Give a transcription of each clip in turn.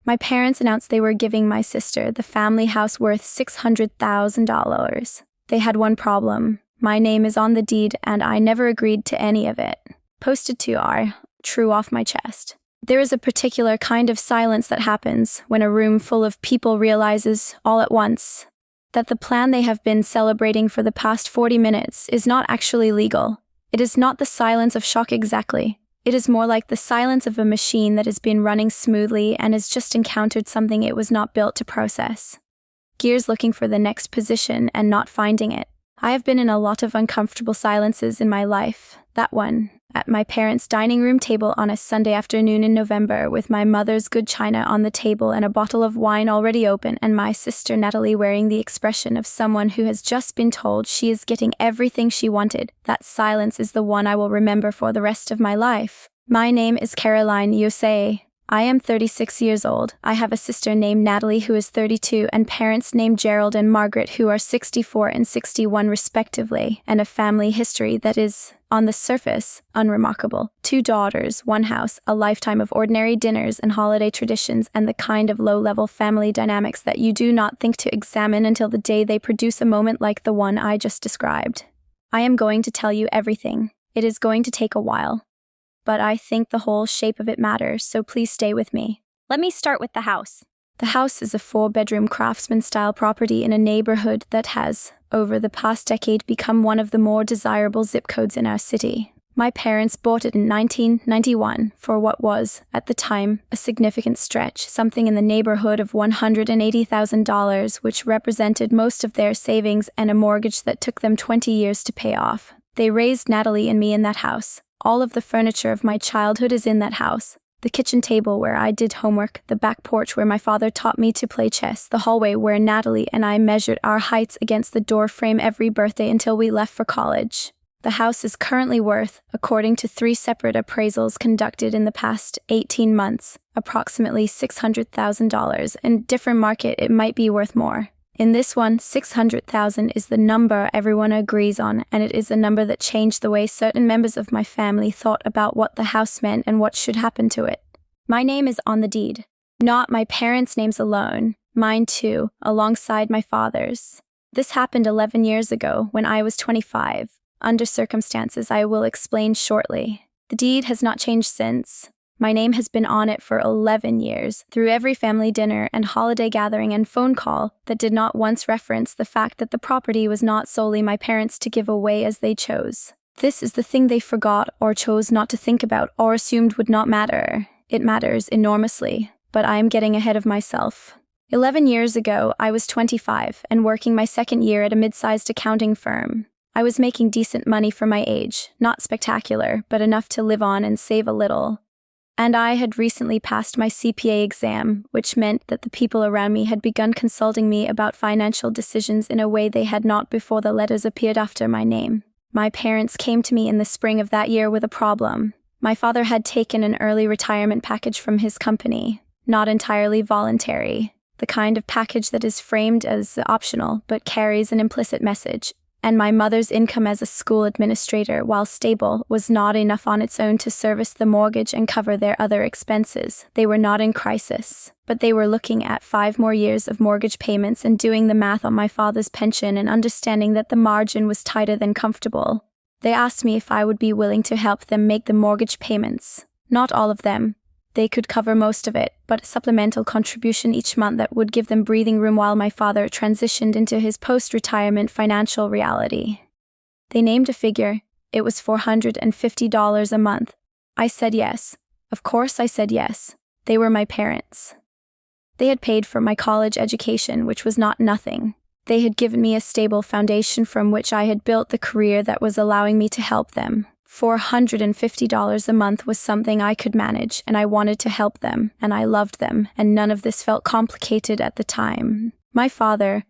My parents announced they were giving my sister the family house worth $600,000. They had one problem. My name is on the deed and I never agreed to any of it. Posted to R. True off my chest. There is a particular kind of silence that happens when a room full of people realizes, all at once, that the plan they have been celebrating for the past 40 minutes is not actually legal. It is not the silence of shock exactly. It is more like the silence of a machine that has been running smoothly and has just encountered something it was not built to process. Gears looking for the next position and not finding it. I have been in a lot of uncomfortable silences in my life. That one, at my parents' dining room table on a Sunday afternoon in November, with my mother's good china on the table and a bottle of wine already open, and my sister Natalie wearing the expression of someone who has just been told she is getting everything she wanted. That silence is the one I will remember for the rest of my life. My name is Caroline Yosei. I am 36 years old. I have a sister named Natalie who is 32 and parents named Gerald and Margaret who are 64 and 61 respectively, and a family history that is, on the surface, unremarkable. 2 daughters, 1 house, a lifetime of ordinary dinners and holiday traditions, and the kind of low-level family dynamics that you do not think to examine until the day they produce a moment like the one I just described. I am going to tell you everything. It is going to take a while. But I think the whole shape of it matters, so please stay with me. Let me start with the house. The house is a 4-bedroom craftsman-style property in a neighborhood that has, over the past decade, become one of the more desirable zip codes in our city. My parents bought it in 1991 for what was, at the time, a significant stretch, something in the neighborhood of $180,000, which represented most of their savings and a mortgage that took them 20 years to pay off. They raised Natalie and me in that house. All of the furniture of my childhood is in that house. The kitchen table where I did homework, the back porch where my father taught me to play chess, the hallway where Natalie and I measured our heights against the door frame every birthday until we left for college. The house is currently worth, according to 3 separate appraisals conducted in the past 18 months, approximately $600,000. In a different market, it might be worth more. In this one, 600,000 is the number everyone agrees on, and it is a number that changed the way certain members of my family thought about what the house meant and what should happen to it. My name is on the deed. Not my parents' names alone, mine too, alongside my father's. This happened 11 years ago, when I was 25, under circumstances I will explain shortly. The deed has not changed since. My name has been on it for 11 years, through every family dinner and holiday gathering and phone call that did not once reference the fact that the property was not solely my parents to give away as they chose. This is the thing they forgot or chose not to think about or assumed would not matter. It matters enormously, but I am getting ahead of myself. 11 years ago, I was 25 and working my second year at a mid-sized accounting firm. I was making decent money for my age, not spectacular, but enough to live on and save a little. And I had recently passed my CPA exam, which meant that the people around me had begun consulting me about financial decisions in a way they had not before the letters appeared after my name. My parents came to me in the spring of that year with a problem. My father had taken an early retirement package from his company, not entirely voluntary, the kind of package that is framed as optional but carries an implicit message. And my mother's income as a school administrator, while stable, was not enough on its own to service the mortgage and cover their other expenses. They were not in crisis, but they were looking at 5 more years of mortgage payments and doing the math on my father's pension and understanding that the margin was tighter than comfortable. They asked me if I would be willing to help them make the mortgage payments. Not all of them. They could cover most of it, but a supplemental contribution each month that would give them breathing room while my father transitioned into his post-retirement financial reality. They named a figure. It was $450 a month. I said yes. Of course I said yes. They were my parents. They had paid for my college education, which was not nothing. They had given me a stable foundation from which I had built the career that was allowing me to help them. $450 a month was something I could manage, and I wanted to help them, and I loved them, and none of this felt complicated at the time. My father,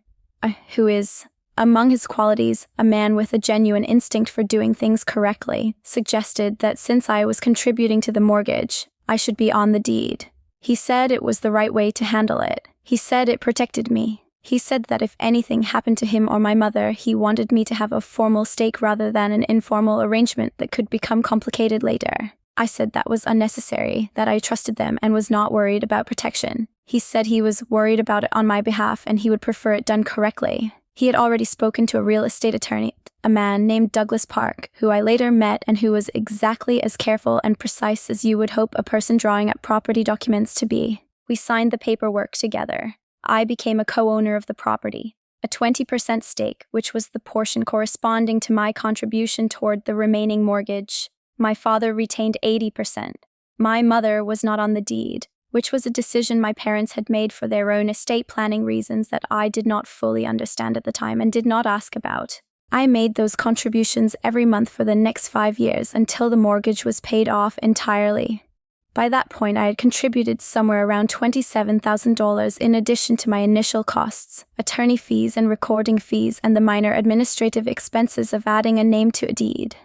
who is, among his qualities, a man with a genuine instinct for doing things correctly, suggested that since I was contributing to the mortgage, I should be on the deed. He said it was the right way to handle it. He said it protected me. He said that if anything happened to him or my mother, he wanted me to have a formal stake rather than an informal arrangement that could become complicated later. I said that was unnecessary, that I trusted them and was not worried about protection. He said he was worried about it on my behalf and he would prefer it done correctly. He had already spoken to a real estate attorney, a man named Douglas Park, who I later met and who was exactly as careful and precise as you would hope a person drawing up property documents to be. We signed the paperwork together. I became a co-owner of the property, a 20% stake, which was the portion corresponding to my contribution toward the remaining mortgage. My father retained 80%. My mother was not on the deed, which was a decision my parents had made for their own estate planning reasons that I did not fully understand at the time and did not ask about. I made those contributions every month for the next 5 years until the mortgage was paid off entirely. By that point, I had contributed somewhere around $27,000 in addition to my initial costs, attorney fees and recording fees, and the minor administrative expenses of adding a name to a deed.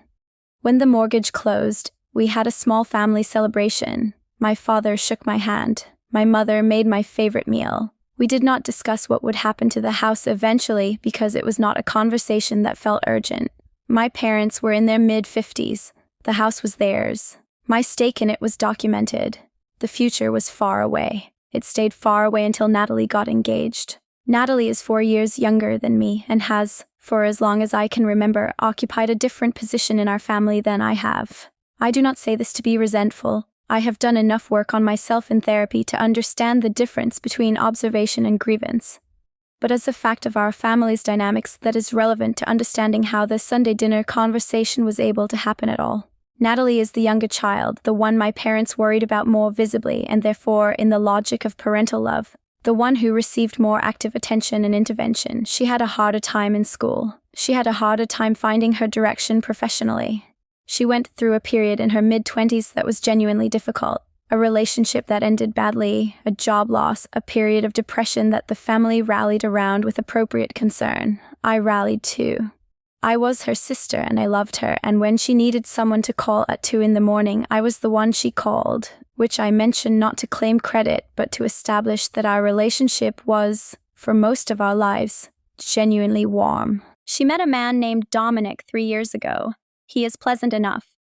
When the mortgage closed, we had a small family celebration. My father shook my hand. My mother made my favorite meal. We did not discuss what would happen to the house eventually because it was not a conversation that felt urgent. My parents were in their mid-50s. The house was theirs. My stake in it was documented. The future was far away. It stayed far away until Natalie got engaged. Natalie is 4 years younger than me and has, for as long as I can remember, occupied a different position in our family than I have. I do not say this to be resentful. I have done enough work on myself in therapy to understand the difference between observation and grievance. But as a fact of our family's dynamics that is relevant to understanding how the Sunday dinner conversation was able to happen at all. Natalie is the younger child, the one my parents worried about more visibly and therefore, in the logic of parental love, the one who received more active attention and intervention. She had a harder time in school. She had a harder time finding her direction professionally. She went through a period in her mid-20s that was genuinely difficult. A relationship that ended badly, a job loss, a period of depression that the family rallied around with appropriate concern. I rallied too. I was her sister and I loved her, and when she needed someone to call at 2 a.m, I was the one she called, which I mention not to claim credit, but to establish that our relationship was, for most of our lives, genuinely warm. She met a man named Dominic 3 years ago. He is pleasant enough.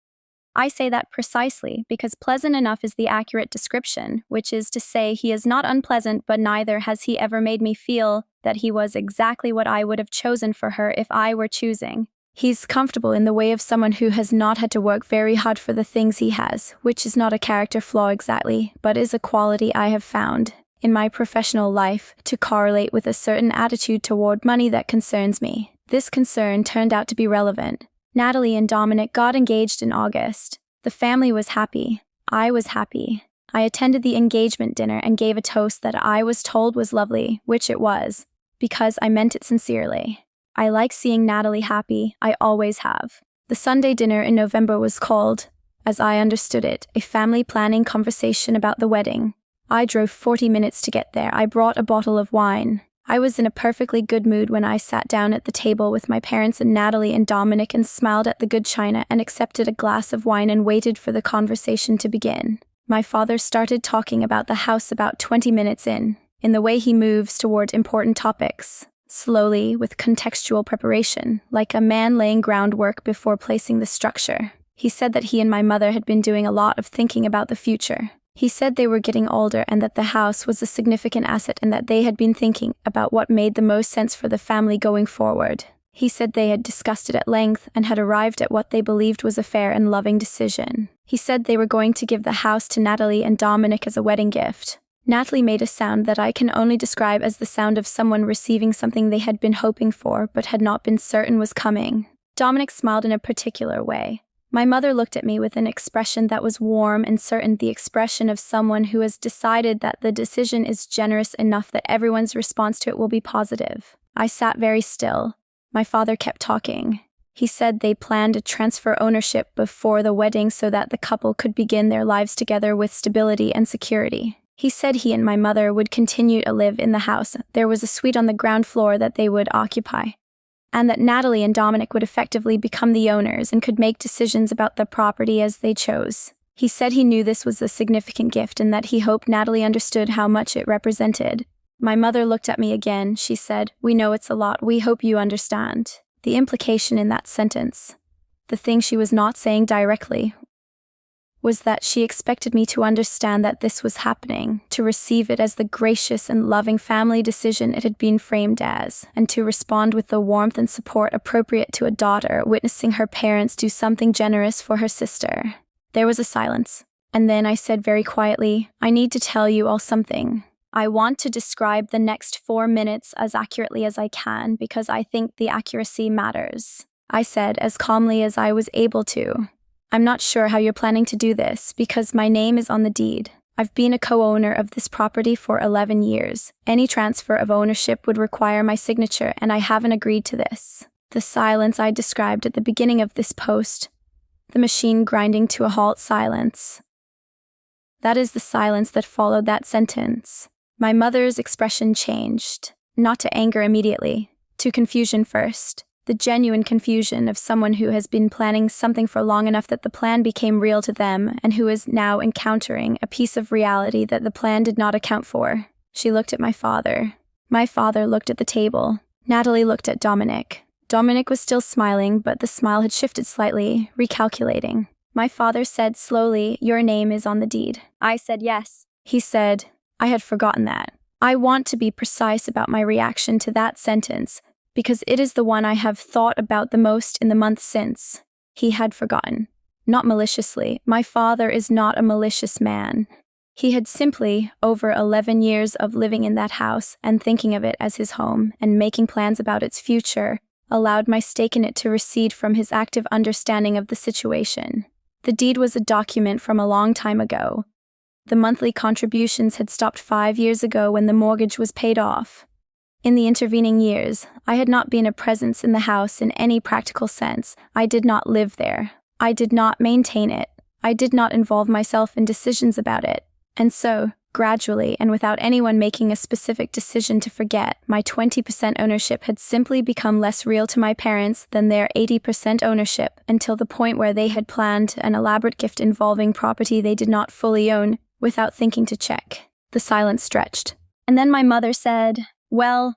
I say that precisely because pleasant enough is the accurate description, which is to say he is not unpleasant, but neither has he ever made me feel that he was exactly what I would have chosen for her if I were choosing. He's comfortable in the way of someone who has not had to work very hard for the things he has, which is not a character flaw exactly, but is a quality I have found, in my professional life, to correlate with a certain attitude toward money that concerns me. This concern turned out to be relevant. Natalie and Dominic got engaged in August. The family was happy. I was happy. I attended the engagement dinner and gave a toast that I was told was lovely, which it was, because I meant it sincerely. I like seeing Natalie happy. I always have. The Sunday dinner in November was called, as I understood it, a family planning conversation about the wedding. I drove 40 minutes to get there. I brought a bottle of wine. I was in a perfectly good mood when I sat down at the table with my parents and Natalie and Dominic and smiled at the good china and accepted a glass of wine and waited for the conversation to begin. My father started talking about the house about 20 minutes in the way he moves toward important topics, slowly, with contextual preparation, like a man laying groundwork before placing the structure. He said that he and my mother had been doing a lot of thinking about the future. He said they were getting older and that the house was a significant asset and that they had been thinking about what made the most sense for the family going forward. He said they had discussed it at length and had arrived at what they believed was a fair and loving decision. He said they were going to give the house to Natalie and Dominic as a wedding gift. Natalie made a sound that I can only describe as the sound of someone receiving something they had been hoping for but had not been certain was coming. Dominic smiled in a particular way. My mother looked at me with an expression that was warm and certain, the expression of someone who has decided that the decision is generous enough that everyone's response to it will be positive. I sat very still. My father kept talking. He said they planned to transfer ownership before the wedding so that the couple could begin their lives together with stability and security. He said he and my mother would continue to live in the house. There was a suite on the ground floor that they would occupy, and that Natalie and Dominic would effectively become the owners and could make decisions about the property as they chose. He said he knew this was a significant gift and that he hoped Natalie understood how much it represented. My mother looked at me again. She said, "We know it's a lot. We hope you understand." The implication in that sentence, the thing she was not saying directly, was that she expected me to understand that this was happening, to receive it as the gracious and loving family decision it had been framed as, and to respond with the warmth and support appropriate to a daughter witnessing her parents do something generous for her sister. There was a silence, and then I said very quietly, "I need to tell you all something. I want to describe the next 4 minutes as accurately as I can because I think the accuracy matters," I said as calmly as I was able to. "I'm not sure how you're planning to do this because my name is on the deed. I've been a co-owner of this property for 11 years. Any transfer of ownership would require my signature and I haven't agreed to this." The silence I described at the beginning of this post, the machine grinding to a halt silence. That is the silence that followed that sentence. My mother's expression changed, not to anger immediately, to confusion first. The genuine confusion of someone who has been planning something for long enough that the plan became real to them and who is now encountering a piece of reality that the plan did not account for. She looked at my father. My father looked at the table. Natalie looked at Dominic. Dominic was still smiling, but the smile had shifted slightly, recalculating. My father said slowly, "Your name is on the deed." I said yes. He said, "I had forgotten that." I want to be precise about my reaction to that sentence, because it is the one I have thought about the most in the months since. He had forgotten. Not maliciously. My father is not a malicious man. He had simply, over 11 years of living in that house and thinking of it as his home and making plans about its future, allowed my stake in it to recede from his active understanding of the situation. The deed was a document from a long time ago. The monthly contributions had stopped 5 years ago when the mortgage was paid off. In the intervening years, I had not been a presence in the house in any practical sense. I did not live there. I did not maintain it. I did not involve myself in decisions about it. And so, gradually, and without anyone making a specific decision to forget, my 20% ownership had simply become less real to my parents than their 80% ownership, until the point where they had planned an elaborate gift involving property they did not fully own, without thinking to check. The silence stretched. And then my mother said, "Well,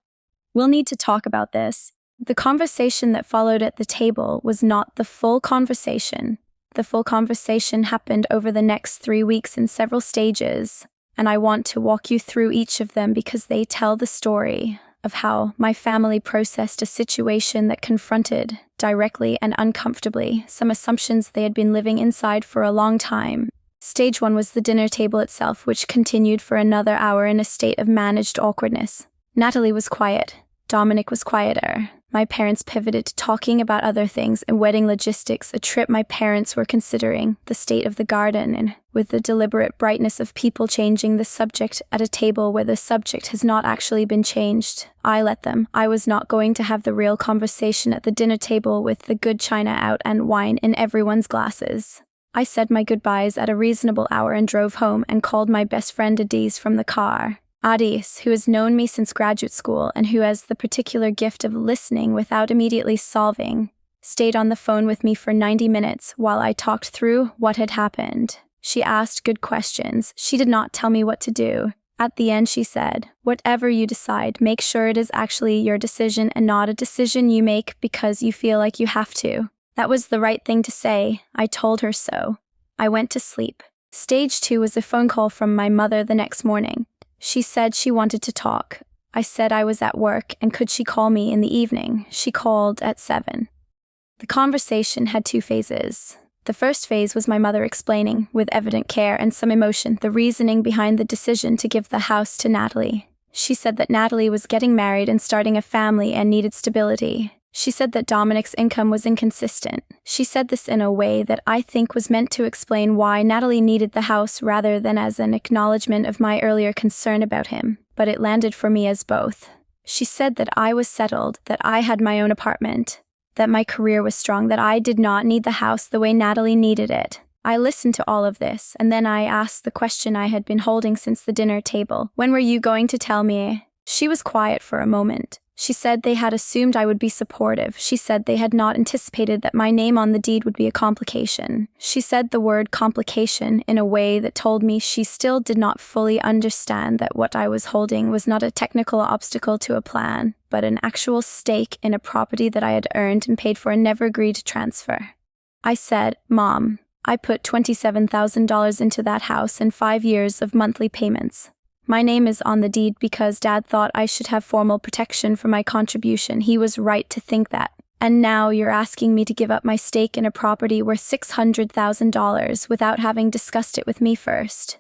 we'll need to talk about this." The conversation that followed at the table was not the full conversation. The full conversation happened over the next 3 weeks in several stages, and I want to walk you through each of them because they tell the story of how my family processed a situation that confronted, directly and uncomfortably, some assumptions they had been living inside for a long time. Stage 1 was the dinner table itself, which continued for another hour in a state of managed awkwardness. Natalie was quiet. Dominic was quieter. My parents pivoted to talking about other things and wedding logistics, a trip my parents were considering, the state of the garden, and with the deliberate brightness of people changing the subject at a table where the subject has not actually been changed. I let them. I was not going to have the real conversation at the dinner table with the good china out and wine in everyone's glasses. I said my goodbyes at a reasonable hour and drove home and called my best friend Adis from the car. Adis, who has known me since graduate school and who has the particular gift of listening without immediately solving, stayed on the phone with me for 90 minutes while I talked through what had happened. She asked good questions. She did not tell me what to do. At the end, she said, "Whatever you decide, make sure it is actually your decision and not a decision you make because you feel like you have to." That was the right thing to say. I told her so. I went to sleep. Stage 2 was a phone call from my mother the next morning. She said she wanted to talk. I said I was at work and could she call me in the evening. She called at 7. The conversation had 2 phases. The first phase was my mother explaining, with evident care and some emotion, the reasoning behind the decision to give the house to Natalie. She said that Natalie was getting married and starting a family and needed stability. She said that Dominic's income was inconsistent. She said this in a way that I think was meant to explain why Natalie needed the house rather than as an acknowledgement of my earlier concern about him, but it landed for me as both. She said that I was settled, that I had my own apartment, that my career was strong, that I did not need the house the way Natalie needed it. I listened to all of this, and then I asked the question I had been holding since the dinner table. "When were you going to tell me?" She was quiet for a moment. She said they had assumed I would be supportive. She said they had not anticipated that my name on the deed would be a complication. She said the word complication in a way that told me she still did not fully understand that what I was holding was not a technical obstacle to a plan, but an actual stake in a property that I had earned and paid for and never agreed to transfer. I said, "Mom, I put $27,000 into that house and 5 years of monthly payments. My name is on the deed because Dad thought I should have formal protection for my contribution. He was right to think that. And now you're asking me to give up my stake in a property worth $600,000 without having discussed it with me first.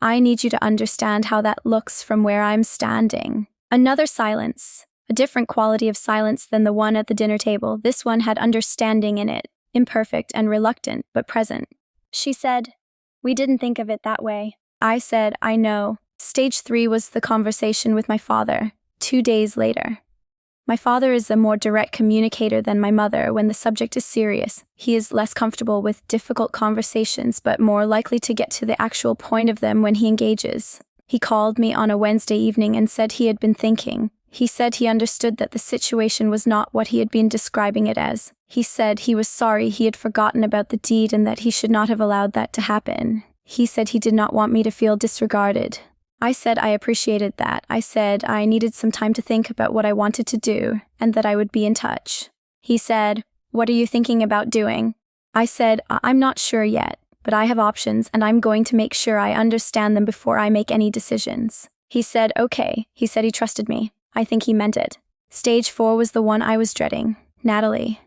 I need you to understand how that looks from where I'm standing. Another silence. A different quality of silence than the one at the dinner table. This one had understanding in it, imperfect and reluctant, but present. She said, "We didn't think of it that way." I said, "I know." Stage 3 was the conversation with my father, 2 days later. My father is a more direct communicator than my mother when the subject is serious. He is less comfortable with difficult conversations, but more likely to get to the actual point of them when he engages. He called me on a Wednesday evening and said he had been thinking. He said he understood that the situation was not what he had been describing it as. He said he was sorry he had forgotten about the deed and that he should not have allowed that to happen. He said he did not want me to feel disregarded. I said I appreciated that. I said I needed some time to think about what I wanted to do and that I would be in touch. He said, "What are you thinking about doing?" I said, "I'm not sure yet, but I have options and I'm going to make sure I understand them before I make any decisions." He said, "Okay." He said he trusted me. I think he meant it. Stage 4 was the one I was dreading. Natalie.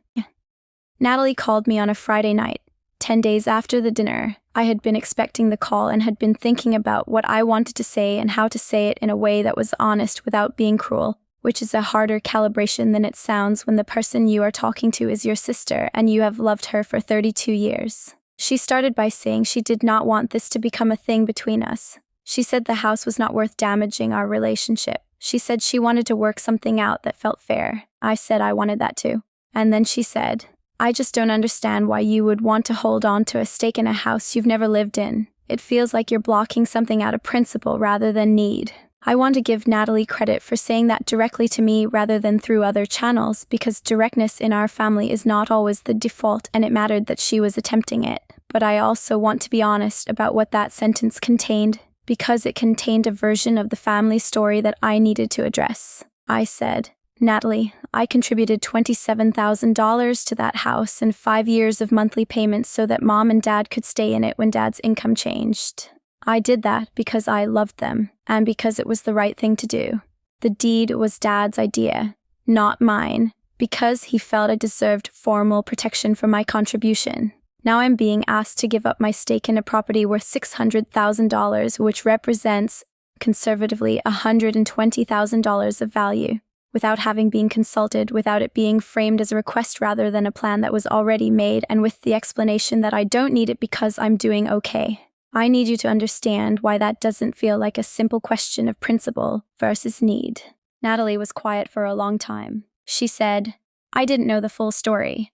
Natalie called me on a Friday night. 10 days after the dinner, I had been expecting the call and had been thinking about what I wanted to say and how to say it in a way that was honest without being cruel, which is a harder calibration than it sounds when the person you are talking to is your sister and you have loved her for 32 years. She started by saying she did not want this to become a thing between us. She said the house was not worth damaging our relationship. She said she wanted to work something out that felt fair. I said I wanted that too. And then she said, "I just don't understand why you would want to hold on to a stake in a house you've never lived in. It feels like you're blocking something out of principle rather than need." I want to give Natalie credit for saying that directly to me rather than through other channels, because directness in our family is not always the default and it mattered that she was attempting it. But I also want to be honest about what that sentence contained, because it contained a version of the family story that I needed to address. I said, "Natalie, I contributed $27,000 to that house and 5 years of monthly payments so that Mom and Dad could stay in it when Dad's income changed. I did that because I loved them and because it was the right thing to do. The deed was Dad's idea, not mine, because he felt I deserved formal protection for my contribution. Now I'm being asked to give up my stake in a property worth $600,000, which represents, conservatively, $120,000 of value, without having been consulted, without it being framed as a request rather than a plan that was already made, and with the explanation that I don't need it because I'm doing okay. I need you to understand why that doesn't feel like a simple question of principle versus need." Natalie was quiet for a long time. She said, "I didn't know the full story."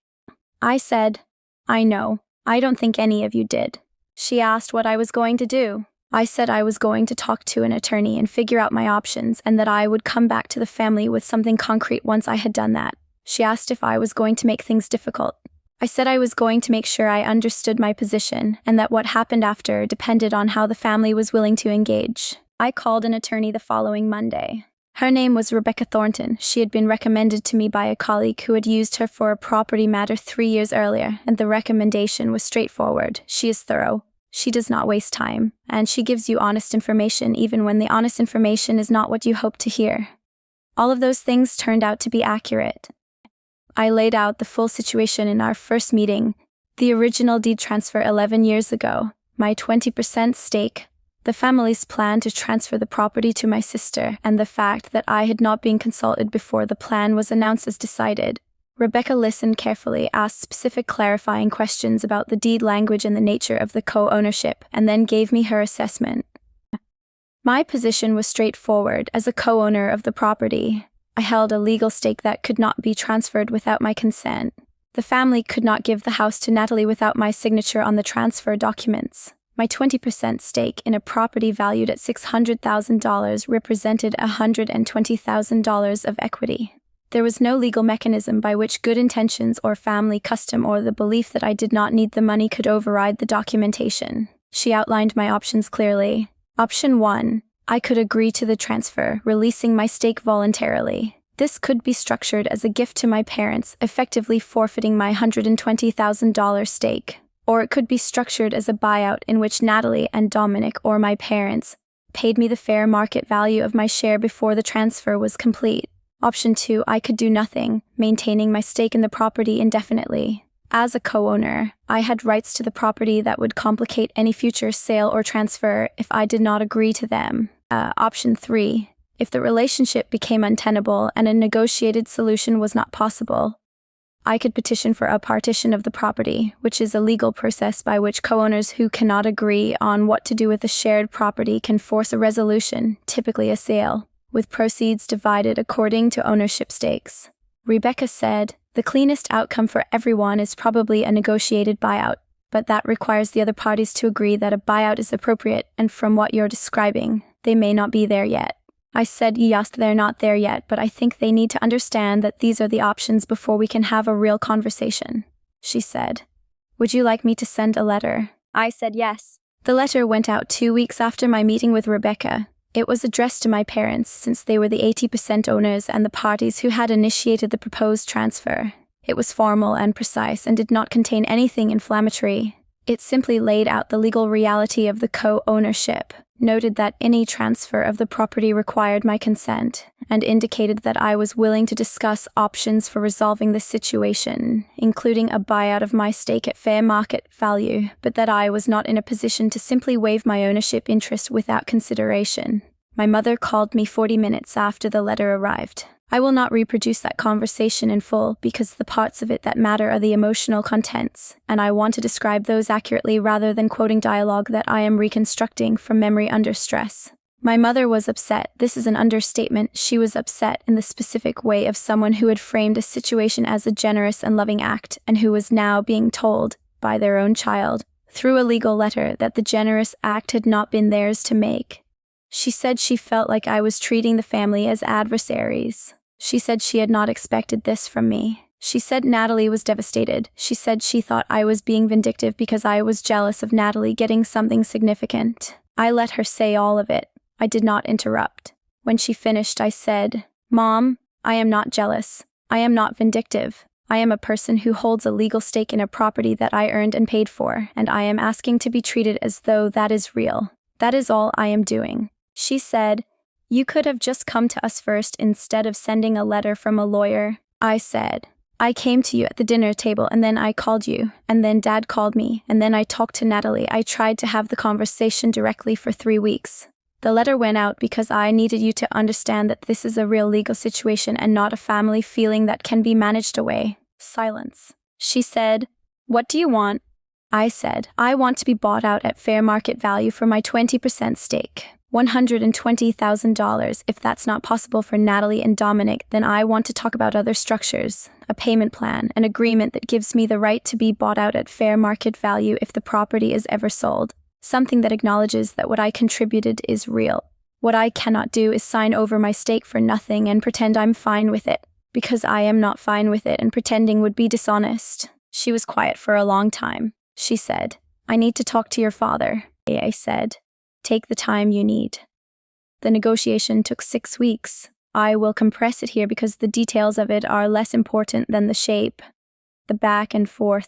I said, "I know. I don't think any of you did." She asked what I was going to do. I said I was going to talk to an attorney and figure out my options and that I would come back to the family with something concrete once I had done that. She asked if I was going to make things difficult. I said I was going to make sure I understood my position and that what happened after depended on how the family was willing to engage. I called an attorney the following Monday. Her name was Rebecca Thornton. She had been recommended to me by a colleague who had used her for a property matter 3 years earlier, and the recommendation was straightforward. She is thorough. She does not waste time, and she gives you honest information even when the honest information is not what you hope to hear. All of those things turned out to be accurate. I laid out the full situation in our first meeting, the original deed transfer 11 years ago, my 20% stake, the family's plan to transfer the property to my sister, and the fact that I had not been consulted before the plan was announced as decided. Rebecca listened carefully, asked specific clarifying questions about the deed language and the nature of the co-ownership, and then gave me her assessment. My position was straightforward. As a co-owner of the property, I held a legal stake that could not be transferred without my consent. The family could not give the house to Natalie without my signature on the transfer documents. My 20% stake in a property valued at $600,000 represented $120,000 of equity. There was no legal mechanism by which good intentions or family custom or the belief that I did not need the money could override the documentation. She outlined my options clearly. Option 1. I could agree to the transfer, releasing my stake voluntarily. This could be structured as a gift to my parents, effectively forfeiting my $120,000 stake. Or it could be structured as a buyout in which Natalie and Dominic or my parents paid me the fair market value of my share before the transfer was complete. Option 2, I could do nothing, maintaining my stake in the property indefinitely. As a co-owner, I had rights to the property that would complicate any future sale or transfer if I did not agree to them. Option 3, if the relationship became untenable and a negotiated solution was not possible, I could petition for a partition of the property, which is a legal process by which co-owners who cannot agree on what to do with the shared property can force a resolution, typically a sale, with proceeds divided according to ownership stakes. Rebecca said, the cleanest outcome for everyone is probably a negotiated buyout, but that requires the other parties to agree that a buyout is appropriate, and from what you're describing, they may not be there yet. I said, yes, they're not there yet, but I think they need to understand that these are the options before we can have a real conversation. She said, would you like me to send a letter? I said yes. The letter went out 2 weeks after my meeting with Rebecca. It was addressed to my parents since they were the 80% owners and the parties who had initiated the proposed transfer. It was formal and precise and did not contain anything inflammatory. It simply laid out the legal reality of the co-ownership, noted that any transfer of the property required my consent, and indicated that I was willing to discuss options for resolving the situation, including a buyout of my stake at fair market value, but that I was not in a position to simply waive my ownership interest without consideration. My mother called me 40 minutes after the letter arrived. I will not reproduce that conversation in full because the parts of it that matter are the emotional contents, and I want to describe those accurately rather than quoting dialogue that I am reconstructing from memory under stress. My mother was upset. This is an understatement. She was upset in the specific way of someone who had framed a situation as a generous and loving act and who was now being told, by their own child, through a legal letter, that the generous act had not been theirs to make. She said she felt like I was treating the family as adversaries. She said she had not expected this from me. She said Natalie was devastated. She said she thought I was being vindictive because I was jealous of Natalie getting something significant. I let her say all of it. I did not interrupt. When she finished, I said, Mom, I am not jealous. I am not vindictive. I am a person who holds a legal stake in a property that I earned and paid for, and I am asking to be treated as though that is real. That is all I am doing. She said, you could have just come to us first instead of sending a letter from a lawyer. I said, I came to you at the dinner table and then I called you, and then Dad called me, and then I talked to Natalie. I tried to have the conversation directly for 3 weeks. The letter went out because I needed you to understand that this is a real legal situation and not a family feeling that can be managed away. Silence. She said, what do you want? I said, I want to be bought out at fair market value for my 20% stake. $120,000. If that's not possible for Natalie and Dominic, then I want to talk about other structures, a payment plan, an agreement that gives me the right to be bought out at fair market value if the property is ever sold, something that acknowledges that what I contributed is real. What I cannot do is sign over my stake for nothing and pretend I'm fine with it, because I am not fine with it and pretending would be dishonest. She was quiet for a long time. She said, I need to talk to your father. I said, take the time you need. The negotiation took 6 weeks. I will compress it here because the details of it are less important than the shape. The back and forth,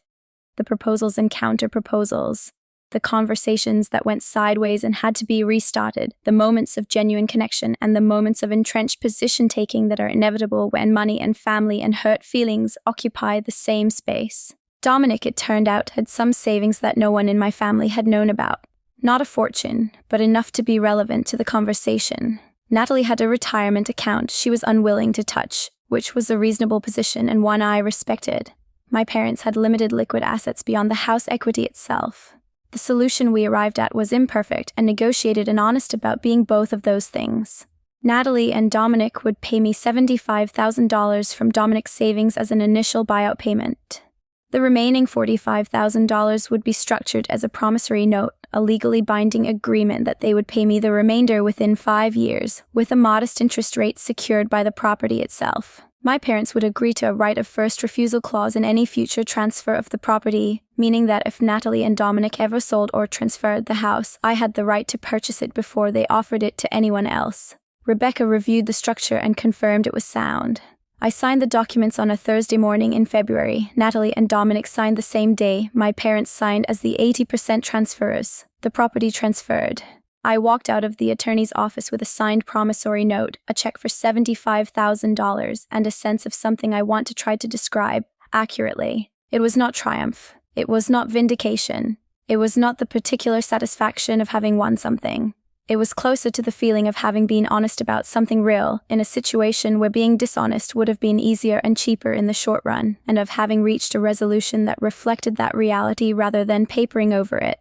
the proposals and counter-proposals, the conversations that went sideways and had to be restarted, the moments of genuine connection and the moments of entrenched position-taking that are inevitable when money and family and hurt feelings occupy the same space. Dominic, it turned out, had some savings that no one in my family had known about. Not a fortune, but enough to be relevant to the conversation. Natalie had a retirement account she was unwilling to touch, which was a reasonable position and one I respected. My parents had limited liquid assets beyond the house equity itself. The solution we arrived at was imperfect and negotiated and honest about being both of those things. Natalie and Dominic would pay me $75,000 from Dominic's savings as an initial buyout payment. The remaining $45,000 would be structured as a promissory note, a legally binding agreement that they would pay me the remainder within 5 years, with a modest interest rate secured by the property itself. My parents would agree to a right of first refusal clause in any future transfer of the property, meaning that if Natalie and Dominic ever sold or transferred the house, I had the right to purchase it before they offered it to anyone else. Rebecca reviewed the structure and confirmed it was sound. I signed the documents on a Thursday morning in February. Natalie and Dominic signed the same day. My parents signed as the 80% transferors. The property transferred. I walked out of the attorney's office with a signed promissory note, a check for $75,000, and a sense of something I want to try to describe accurately. It was not triumph. It was not vindication. It was not the particular satisfaction of having won something. It was closer to the feeling of having been honest about something real in a situation where being dishonest would have been easier and cheaper in the short run, and of having reached a resolution that reflected that reality rather than papering over it.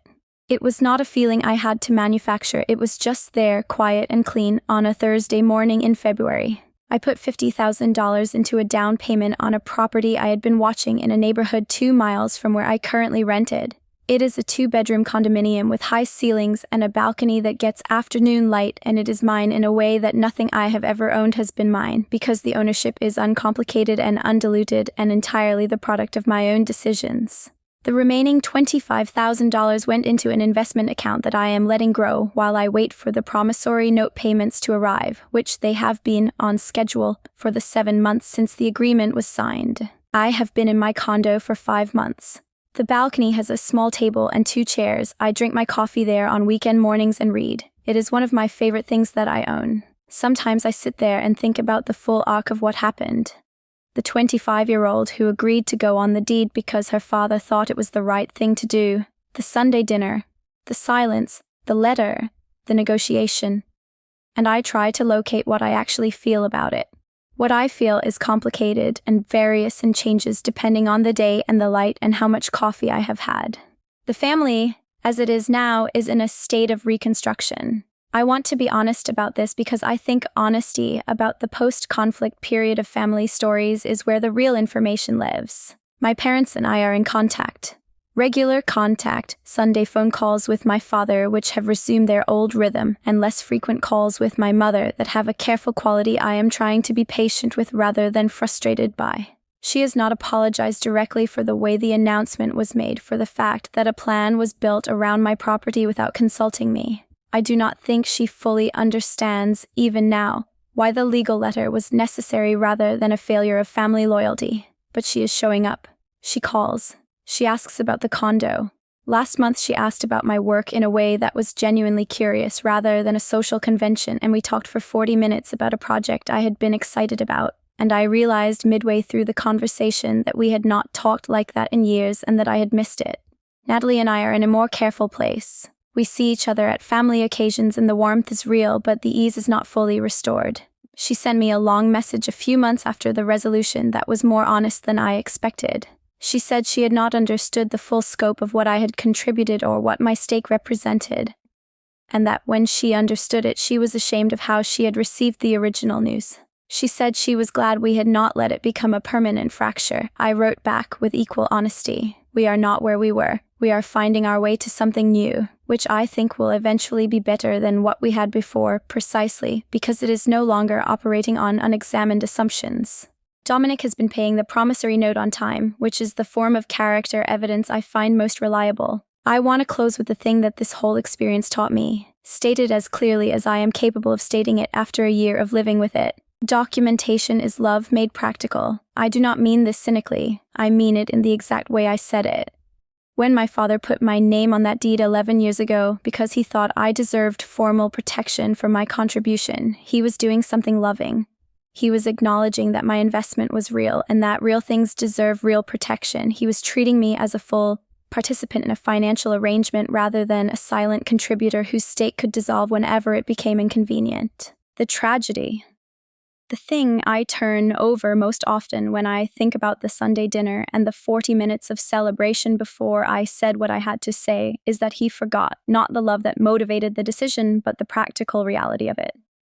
It was not a feeling I had to manufacture. It was just there, quiet and clean, on a Thursday morning in February. I put $50,000 into a down payment on a property I had been watching in a neighborhood 2 miles from where I currently rented. It is a 2-bedroom condominium with high ceilings and a balcony that gets afternoon light, and it is mine in a way that nothing I have ever owned has been mine, because the ownership is uncomplicated and undiluted and entirely the product of my own decisions. The remaining $25,000 went into an investment account that I am letting grow while I wait for the promissory note payments to arrive, which they have been on schedule for the 7 months since the agreement was signed. I have been in my condo for 5 months. The balcony has a small table and 2 chairs. I drink my coffee there on weekend mornings and read. It is one of my favorite things that I own. Sometimes I sit there and think about the full arc of what happened. The 25-year-old who agreed to go on the deed because her father thought it was the right thing to do. The Sunday dinner. The silence. The letter. The negotiation. And I try to locate what I actually feel about it. What I feel is complicated and various and changes depending on the day and the light and how much coffee I have had. The family, as it is now, is in a state of reconstruction. I want to be honest about this because I think honesty about the post-conflict period of family stories is where the real information lives. My parents and I are in contact. Regular contact, Sunday phone calls with my father which have resumed their old rhythm, and less frequent calls with my mother that have a careful quality I am trying to be patient with rather than frustrated by. She has not apologized directly for the way the announcement was made, for the fact that a plan was built around my property without consulting me. I do not think she fully understands, even now, why the legal letter was necessary rather than a failure of family loyalty. But she is showing up. She calls. She asks about the condo. Last month she asked about my work in a way that was genuinely curious rather than a social convention, and we talked for 40 minutes about a project I had been excited about, and I realized midway through the conversation that we had not talked like that in years and that I had missed it. Natalie and I are in a more careful place. We see each other at family occasions and the warmth is real, but the ease is not fully restored. She sent me a long message a few months after the resolution that was more honest than I expected. She said she had not understood the full scope of what I had contributed or what my stake represented, and that when she understood it, she was ashamed of how she had received the original news. She said she was glad we had not let it become a permanent fracture. I wrote back with equal honesty. We are not where we were. We are finding our way to something new, which I think will eventually be better than what we had before, precisely because it is no longer operating on unexamined assumptions. Dominic has been paying the promissory note on time, which is the form of character evidence I find most reliable. I want to close with the thing that this whole experience taught me, stated as clearly as I am capable of stating it after a year of living with it. Documentation is love made practical. I do not mean this cynically. I mean it in the exact way I said it. When my father put my name on that deed 11 years ago because he thought I deserved formal protection for my contribution, he was doing something loving. He was acknowledging that my investment was real and that real things deserve real protection. He was treating me as a full participant in a financial arrangement rather than a silent contributor whose stake could dissolve whenever it became inconvenient. The tragedy. The thing I turn over most often when I think about the Sunday dinner and the 40 minutes of celebration before I said what I had to say is that he forgot not the love that motivated the decision, but the practical reality of it.